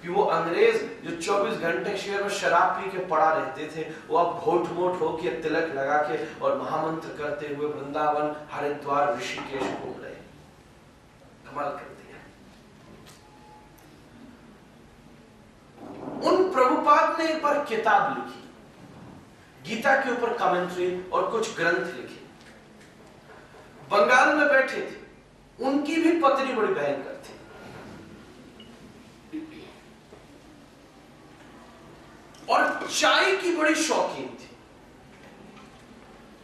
कि वो अंग्रेज जो 24 घंटे शहर में शराब पी के पड़ा रहते थे, वो अब घोट मोट होके तिलक लगा के और महामंत्र करते हुए वृंदावन, हरिद्वार, ऋषिकेश घूम रहे। कमाल कर दिया। उन प्रभुपाद ने एक बार किताब लिखी, गीता के ऊपर कमेंट्री और कुछ ग्रंथ लिखे। बंगाल में बैठे थे, उनकी भी पत्नी बड़ी भयंकर थी। और चाय की बड़ी शौकीन थी,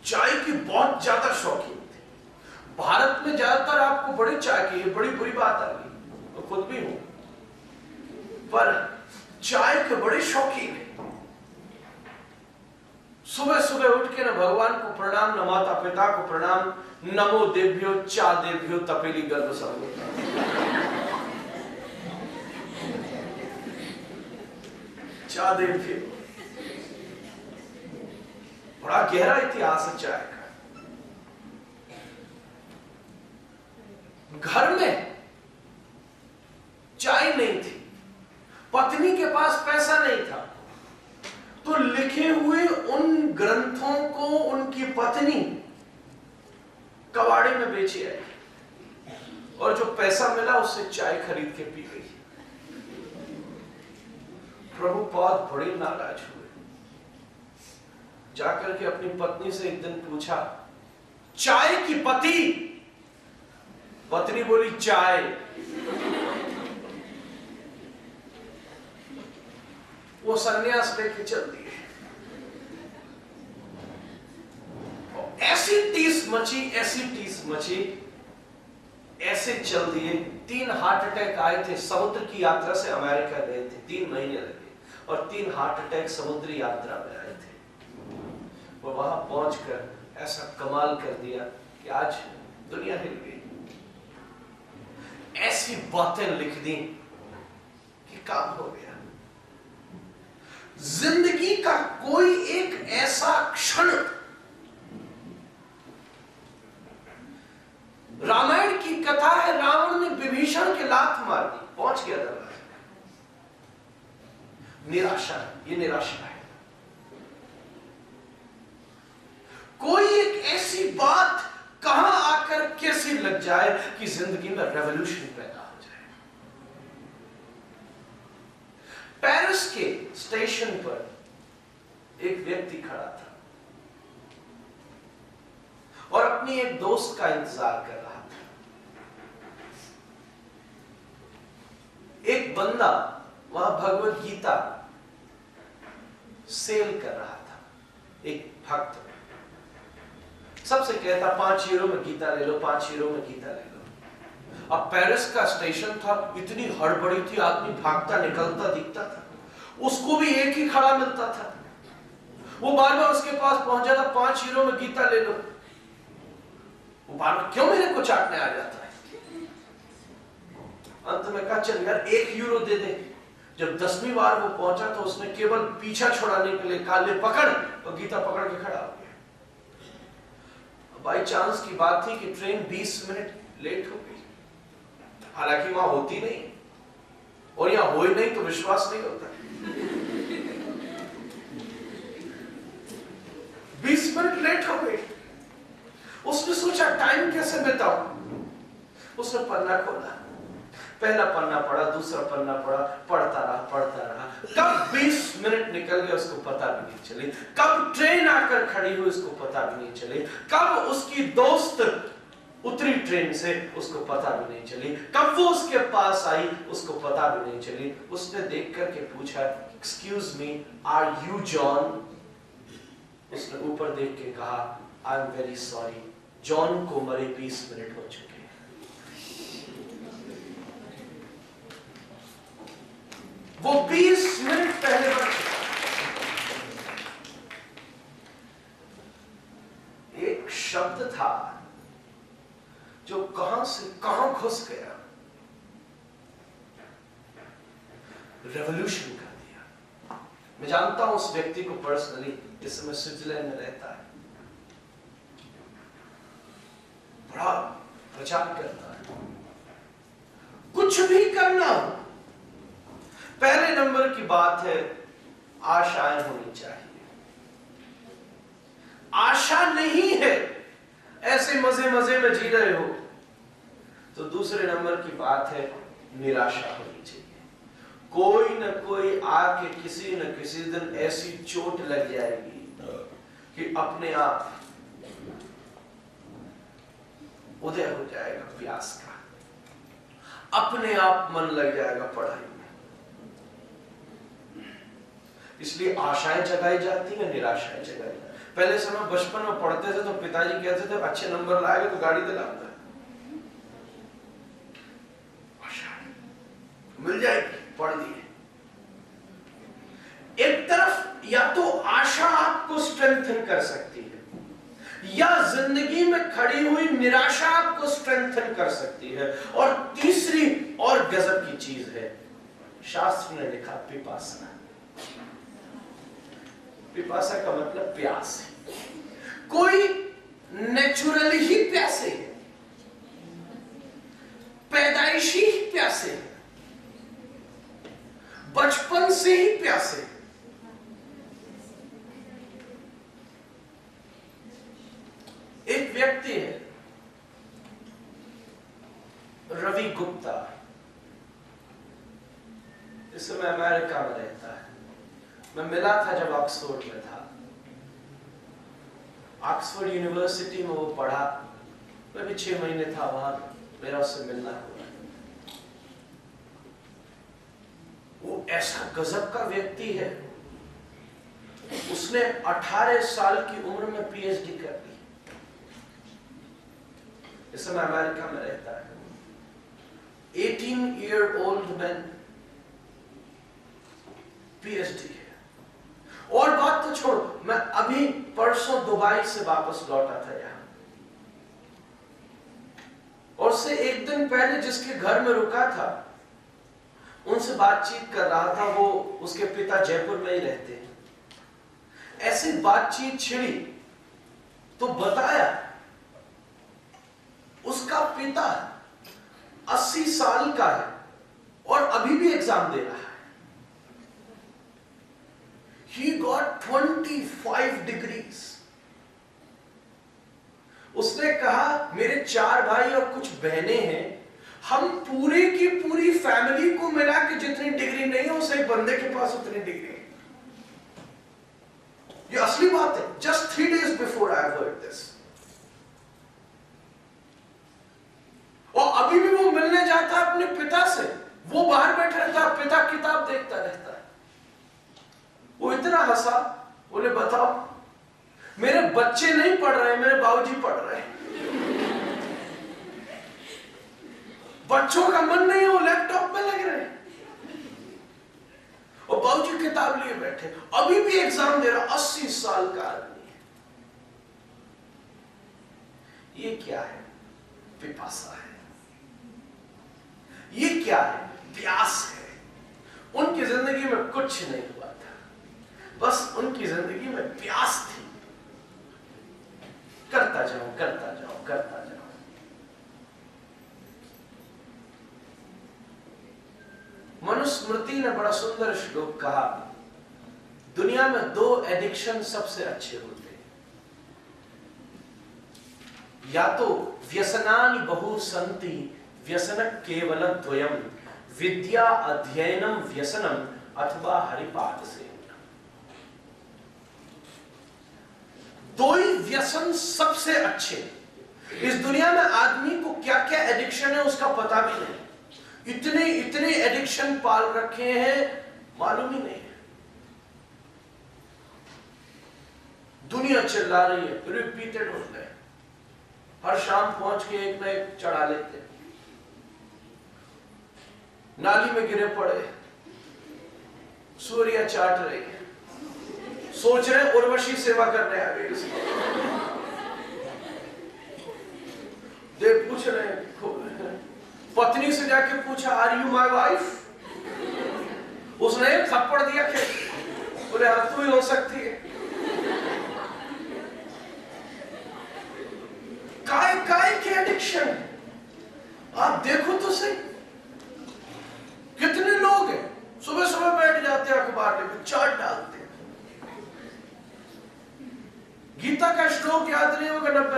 चाय की बहुत ज्यादा शौकीन थी। भारत में ज्यादातर आपको बड़ी चाय की, बड़ी बुरी बात आ गई, तो खुद भी हूं, पर चाय के बड़े शौकीन है। सुबह सुबह उठ के न भगवान को प्रणाम, न माता पिता को प्रणाम, नमो देभ्यो चा देभ्यो तपेली गर्भ सब। चा देभ्यो, बड़ा गहरा इतिहास है चाय का। घर में चाय नहीं थी, पत्नी के पास पैसा नहीं था, तो लिखे हुए उन ग्रंथों को उनकी पत्नी कबाड़े में बेची आई और जो पैसा मिला उससे चाय खरीद के पी गई। प्रभुपाद बड़े नाराज हुए, जाकर के अपनी पत्नी से एक दिन पूछा, चाय की पति? पत्नी बोली चाय। वो सन्यास लेके चल दिए। ऐसी टीस मची, ऐसी टीस मची, ऐसे चल दिए। 3 हार्ट अटैक आए थे। समुद्र की यात्रा से अमेरिका गए थे, 3 महीने लगे और 3 हार्ट अटैक समुद्री यात्रा में आए थे। वो वहां पहुंचकर ऐसा कमाल कर दिया कि आज दुनिया हिल गई। ऐसी बातें लिख दी कि काम हो गया। जिंदगी का कोई एक ऐसा क्षण, रामायण की कथा है, रावण ने विभीषण के लात मार दी, पहुंच गया दरबार। निराशा, ये निराशा है। कोई एक ऐसी बात कहां आकर कैसे लग जाए कि जिंदगी में रेवोल्यूशन पैदा हो जाए। पेरिस के स्टेशन पर एक व्यक्ति खड़ा था और अपनी एक दोस्त का इंतजार कर रहा था। एक बंदा वहां भगवत गीता सेल कर रहा था, एक भक्त सबसे कहता 5 यूरो में गीता ले लो, 5 यूरो में गीता ले लो। अब पेरिस का स्टेशन था, इतनी हड़बड़ी थी, आदमी भागता निकलता दिखता था, उसको भी एक ही खड़ा मिलता था। वो बार बार उसके पास पहुंच जाता, 5 यूरो में गीता ले लो। वो बार बार क्यों मेरे को चाटने आ जाता है। अंत में कहा चल यार 1 यूरो दे दे। जब 10वीं बार वो पहुंचा तो उसने केवल पीछा छुड़ाने के लिए कहा ले पकड़, और गीता पकड़ के खड़ा हो गया। बाई चांस की बात थी कि ट्रेन 20 मिनट लेट हो गई, हालांकि वहां होती नहीं, और यहां हो ही नहीं तो विश्वास नहीं होता। 20 मिनट लेट हो गई। उसने सोचा टाइम कैसे बिताऊं। उसने पन्ना खोला, पहला पन्ना पढ़ा, दूसरा पन्ना पढ़ा, पढ़ता रहा। कब 20 मिनट निकल गए उसको पता भी नहीं चली। कब ट्रेन आकर खड़ी हुई उसको पता भी नहीं चली। कब उसकी दोस्त उतरी ट्रेन से उसको पता भी नहीं चली। कब वो उसके पास आई उसको पता भी नहीं चली। उसने देख करके पूछा, excuse me, are you John? उसने ऊपर देख के कहा, I am very sorry, John को मरे 20 मिनट हो चुके। वो 20 मिनट पहले बढ़ चुका। एक शब्द था जो कहां से कहां घुस गया, रेवोल्यूशन कर दिया। मैं जानता हूं उस व्यक्ति को पर्सनली, इस समय स्विट्जरलैंड में रहता है, बड़ा प्रचार करता है। कुछ भी करना हो, पहले नंबर की बात है, आशाएं होनी चाहिए। आशा नहीं है, ऐसे मजे मजे में जी रहे हो, तो दूसरे नंबर की बात है, निराशा होनी चाहिए। कोई न कोई आके किसी न किसी दिन ऐसी चोट लग जाएगी कि अपने आप उदय हो जाएगा प्यास का, अपने आप मन लग जाएगा पढ़ाई में। इसलिए आशाएं जगाई जाती हैं, निराशाएं जगाई जाती हैं। पहले समय बचपन में पढ़ते थे तो पिताजी कहते थे अच्छे नंबर लाएगा तो गाड़ी दिलाऊंगा, मिल जाएगी, पढ़ लिए। एक तरफ या तो आशा आपको स्ट्रेंथन कर सकती है, या जिंदगी में खड़ी हुई निराशा आपको स्ट्रेंथन कर सकती है, और तीसरी और गजब की चीज है, शास्त्र ने लिखा पिपासा। पिपासा का मतलब प्यास है। कोई नेचुरली ही प्यासे है, पैदाइशी ही प्यासे है, बचपन से ही प्यासे। एक व्यक्ति है रवि गुप्ता, इस समय अमेरिका में रहता है। मैं मिला था जब ऑक्सफोर्ड में था, ऑक्सफोर्ड यूनिवर्सिटी में वो पढ़ा, मैं भी 6 महीने था वहां, मेरा उससे मिलना हुआ। वो ऐसा गजब का व्यक्ति है, उसने 18 साल की उम्र में पीएचडी कर ली। इस समय अमेरिका में रहता है। 18-year-old मैन पीएचडी है। और बात तो छोड़ो, मैं अभी परसों दुबई से वापस लौटा था यहां, और से एक दिन पहले जिसके घर में रुका था उनसे बातचीत कर रहा था। वो उसके पिता जयपुर में ही रहते हैं। ऐसी बातचीत छिड़ी तो बताया उसका पिता 80 साल का है और अभी भी एग्जाम दे रहा है। He got 25 degrees. उसने कहा मेरे 4 भाई और कुछ बहनें हैं, हम पूरी की पूरी फैमिली को मिला के जितनी डिग्री नहीं है उस एक बंदे के पास उतनी डिग्री है। ये असली बात है। Just 3 days before I heard this. और अभी भी वो मिलने जाता है अपने पिता से, वो बाहर बैठा रहता है, पिता किताब देखता रहता है। वो इतना हंसा, बोले बताओ मेरे बच्चे नहीं पढ़ रहे, मेरे बाबूजी पढ़ रहे हैं। बच्चों का मन नहीं, वो लैपटॉप में लग रहे हैं और बाबूजी किताब लिए बैठे, अभी भी एग्जाम दे रहा। 80 साल का आदमी है। ये क्या है? पिपासा है। ये क्या है? प्यास है। उनकी जिंदगी में कुछ नहीं हुआ था, बस उनकी जिंदगी में प्यास थी। करता जाओ, करता जाओ, करता जाओ। मनुस्मृति ने बड़ा सुंदर श्लोक कहा, दुनिया में 2 एडिक्शन सबसे अच्छे होते हैं, या तो व्यसनानि बहु सन्ति व्यसन केवल द्वयम, विद्या अध्ययनम व्यसनम अथवा हरिपाद से। 2 ही व्यसन सबसे अच्छे। इस दुनिया में आदमी को क्या क्या एडिक्शन है उसका पता भी नहीं। इतने एडिक्शन पाल रखे हैं, मालूम ही नहीं है। दुनिया चिल्ला रही है, रिपीटेड होते हैं, हर शाम पहुंच के एक ना एक चढ़ा लेते हैं। नाली में गिरे पड़े, सूर्य चाट रही है, सोच रहे उर्वशी सेवा करने आ गए। देव पूछ रहे हैं, पत्नी से जाके पूछा आर यू माई वाइफ? उसने एक थप्पड़ दिया कि बोले हाँ तू ही हो सकती है। काय के एडिक्शन है, आप देखो तो सही। कितने लोग हैं सुबह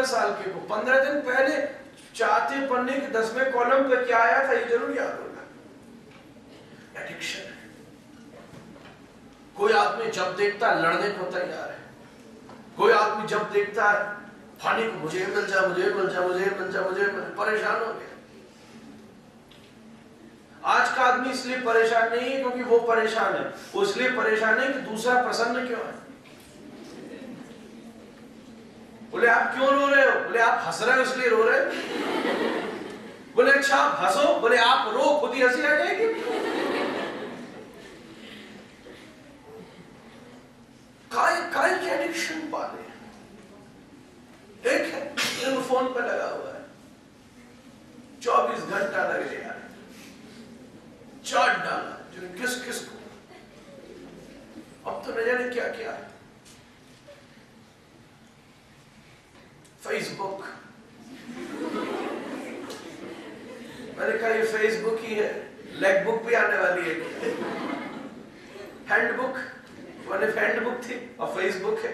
साल के को 15 दिन पहले चौथे पन्ने के 10वें कॉलम पे क्या आया था ये जरूर याद होगा। एडिक्शन है। कोई आदमी जब देखता है लड़ने को तैयार है, कोई आदमी जब देखता है खाने को मुझे मिल जा, मुझे मिल जा, मुझे मिल जा, मुझे मिल, परेशान हो गया। आज का आदमी इसलिए परेशान नहीं है क्योंकि वो परेशान है, वो इसलिए परेशान है कि दूसरा प्रसन्न क्यों है। बोले आप क्यों रो रहे हो? बोले आप हंस रहे हो इसलिए रो रहे हो। बोले अच्छा आप हंसो। बोले आप रो, खुद ही हंसी आ जाएगी। काय की एडिक्शन पाले। एक है फोन पे लगा हुआ है, 24 घंटा लगे यार, चाट डाला जो किस किस को, अब तो न जाने क्या क्या है। फेसबुक, मैंने कहा ये फेसबुक ही है, लेग बुक भी आने वाली है। हैंडबुक, मैंने हैंडबुक थी और फेसबुक है,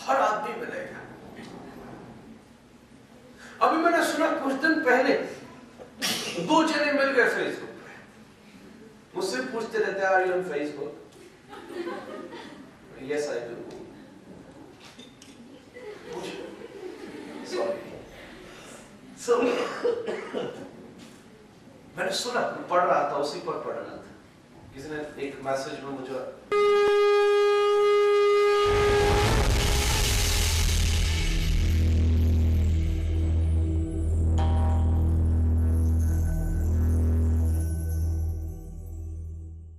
हर आदमी मिलेगा। अभी मैंने सुना कुछ दिन पहले 2 जने मिल गए फेसबुक पे, मुझसे पूछते रहते are you on Facebook? Yes I do. मैंने सुना, पढ़ रहा था, उसी पर पढ़ रहा था, किसी ने एक मैसेज में मुझे